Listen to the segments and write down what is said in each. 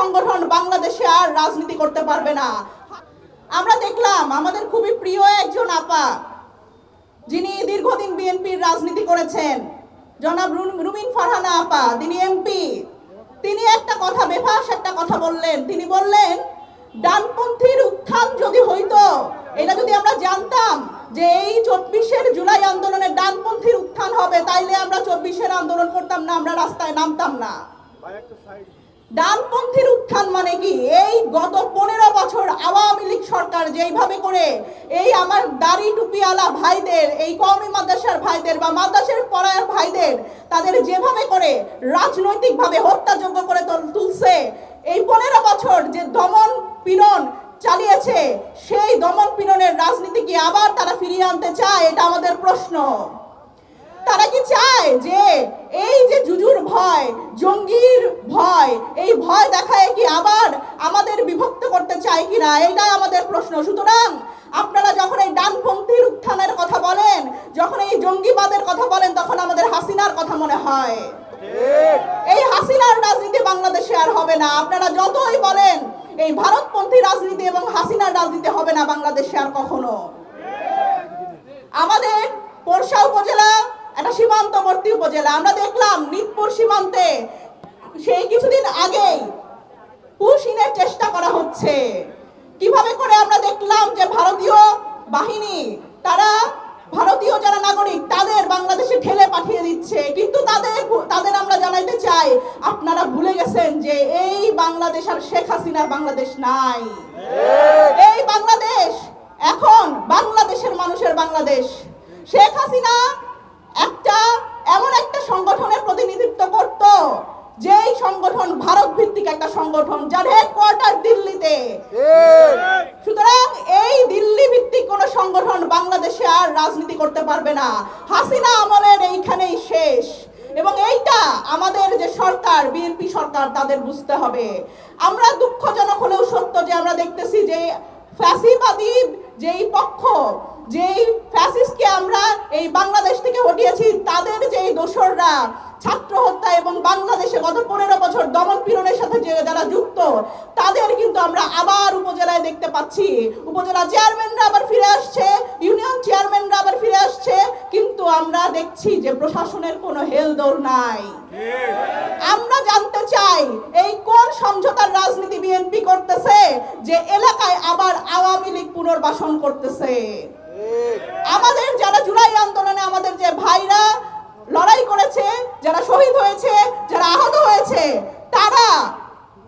সংগঠন বাংলাদেশে আর রাজনীতি করতে পারবে না। আমরা দেখলাম আমাদের খুবই প্রিয় একজন আপা, যিনি দীর্ঘদিন বিএনপির রাজনীতি করেছেন, জনাব রুমিন ফারহানা আপা, তিনি এমপি। তিনি একটা কথা, বেফাস একটা কথা বললেন। তিনি বললেন, ডানপন্থীর উত্থান যদি হইতো, এটা যদি আমরা জানতাম যে এই 24 জুলাই আন্দোলনে ডানপন্থীর উত্থান হবে, তাইলে আমরা 24 আন্দোলন করতাম না, আমরা রাস্তায় নামতাম না। ডানপন্থীর উত্থান মানে কি? এই গত 15 বছর আওয়ামী লীগ সরকার যেইভাবে করে এই আমার দাড়ি টুপিওয়ালা ভাইদের, এই কওমি মাদ্রাসার ভাইদের বা মাদ্রাসার পড়ার ভাইদের, তাদের যেভাবে করে রাজনৈতিকভাবে হত্যাযোগ্য করে তুলছে, এই 15 বছর যে দমন পীড়ন চালিয়েছে, সেই দমন পীড়নের রাজনীতি কি আবার তারা ফিরিয়ে আনতে চায়? এটা আমাদের প্রশ্ন। তারা কি চায় যে এই যে জুজুর ভয়, জঙ্গির ভয়, এই ভয় দেখায় কি আবার আমাদের বিভক্ত করতে চায় কিনা? এইটাই আমাদের প্রশ্ন। সুতরাং আপনারা যখন এই ডানপন্থীর উত্থানের কথা বলেন, যখন এই জঙ্গিবাদের কথা বলেন, তখন আমাদের হাসিনার কথা মনে হয়। এই হাসিনার রাজনীতি বাংলাদেশে আর হবে না। আপনারা যতই বলেন এই ভারতপন্থী রাজনীতি এবং হাসিনার রাজনীতি হবে না বাংলাদেশে আর কখনো। আমাদের পোরশা উপজেলা একটা সীমান্তবর্তী উপজেলা। আমরা দেখলাম নিতপুর সীমান্তে সেই কিছুদিন আগেই পুশিনের চেষ্টা করা হচ্ছে। কিভাবে করে আমরা দেখলাম যে ভারতীয় বাহিনী, তারা ভারতীয় যারা নাগরিক, তাদের বাংলাদেশে ঠেলে পাঠিয়ে দিচ্ছে। কিন্তু তাদের আমরা জানাইতে চাই, আপনারা ভুলে গেছেন যে এই বাংলাদেশ আর শেখ হাসিনার বাংলাদেশ নাই। এই বাংলাদেশ এখন বাংলাদেশের মানুষের বাংলাদেশ। শেখ হাসিনা এমন একটা সংগঠনের প্রতিনিধিত্ব করত, যেই সংগঠন ভারত ভিত্তিক একটা সংগঠন, যার হেডকোয়ার্টার দিল্লিতে। সুতরাং এই দিল্লি ভিত্তিক কোন সংগঠন বাংলাদেশে আর রাজনীতি করতে পারবে না। হাসিনা আমলের এইখানেই শেষ। এবং এইটা আমাদের যে সরকার, বিএনপি সরকার, তাদের বুঝতে হবে। আমরা দুঃখজনক হলেও সত্য যে আমরা দেখতেছি যে ফ্যাসিবাদী যেই পক্ষ, যেই ফ্যাসিস্টকে আমরা এই বাংলাদেশ থেকে হটিয়েছি, তাদের যেই দোসররা ছাত্র হত্যা এবং বাংলাদেশে গত 15 বছর দমন পীড়নের সাথে যারা যুক্ত, তাদের কিন্তু আমরা আবার উপজেলায় দেখতে পাচ্ছি। উপজেলা চেয়ারম্যানরা আবার ফিরে আসছে, ইউনিয়ন চেয়ারম্যানরা আবার ফিরে আসছে, কিন্তু আমরা দেখছি যে প্রশাসনের কোনো হেলদোল নাই। আমরা জানতে চাই এই কোন সমঝোতার রাজনীতি বিএনপি করতেছে, যে এলাকায় আবার আওয়ামী লীগ পুনর্বাসন করতেছে। আমাদের যারা জুলাই আন্দোলনে আমাদের যে ভাইরা লড়াই করেছে, যারা শহীদ হয়েছে, যারা আহত হয়েছে, তারা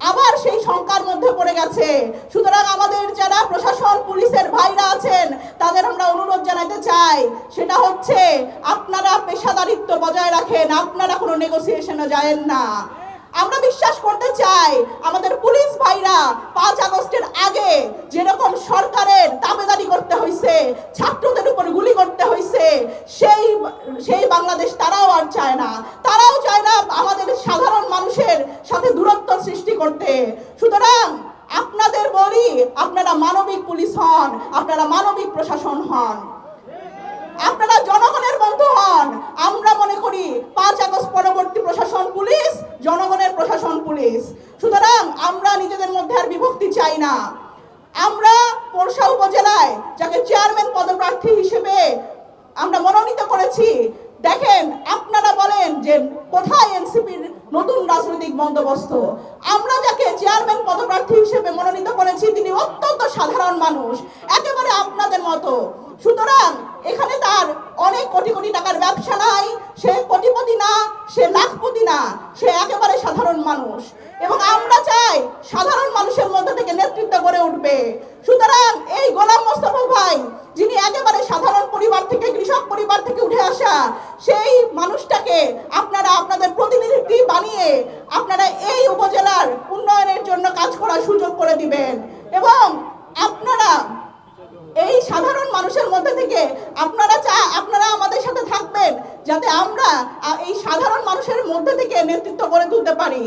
আবার সেই শঙ্কার মধ্যে পড়ে গেছে। সুতরাং আমাদের যারা প্রশাসন, পুলিশের ভাইরা আছেন, তাদের আমরা অনুরোধ জানাতে চাই, সেটা হচ্ছে আপনারা পেশাদারিত্ব বজায় রাখেন, আপনারা কোনো নেগোসিয়েশনে যায়েন না। আমরা বিশ্বাস করতে চাই আমাদের পুলিশ ভাইরা 5 আগস্টের আগে যেরকম সরকারের দাবেদারি করতে হয়েছে, ছাত্রদের উপর গুলি করতে হয়েছে, সেই বাংলাদেশ তারাও আর চায় না। তারাও চায় না আমাদের সাধারণ মানুষের সাথে দূরত্ব সৃষ্টি করতে। সুতরাং আপনাদের বলি, আপনারা মানবিক পুলিশ হন, আপনারা মানবিক প্রশাসন হন, আপনারা জনগণের বন্ধু হন। আমরা মনে করি 5 আগস্ট পরবর্তী প্রশাসন পুলিশ, জনগণের প্রশাসন পুলিশ। সুতরাং আমরা নিজেদের মধ্যে আর বিভক্তি চাই না। আমরা পোরশা উপজেলায় যাকে চেয়ারম্যান পদপ্রার্থী হিসেবে আমরা মনোনীত করেছি, দেখেন আপনারা বলেন যে কোথায় এনসিপির নতুন রাজনৈতিক বন্দোবস্ত? আমরা যাকে চেয়ারম্যান পদপ্রার্থী হিসেবে মনোনীত করেছি, তিনি অত্যন্ত সাধারণ মানুষ, একেবারে আপনাদের মতো। সুতরাং এখানে তার অনেক কোটি কোটি টাকার ব্যবসা নাই, সে কোটিপতি না, সে লাখপতি না, সে একেবারে সাধারণ মানুষ। এবং আমরা চাই সাধারণ মানুষের মধ্যে থেকে নেতৃত্ব গড়ে উঠবে। সুতরাং এই গোলাম মোস্তফা ভাই, যিনি একেবারে সাধারণ পরিবার থেকে, কৃষক পরিবার থেকে উঠে আসা, সেই মানুষটাকে আপনারা আপনাদের প্রতিনিধি বানিয়ে আপনারা এই উপজেলার উন্নয়নের জন্য কাজ করার সুযোগ করে দিবেন। এবং আপনারা এই সাধারণ মানুষের মধ্যে থেকে আপনারা আমাদের সাথে থাকবেন, যাতে আমরা এই সাধারণ মানুষের মধ্যে থেকে নেতৃত্ব গড়ে তুলতে পারি।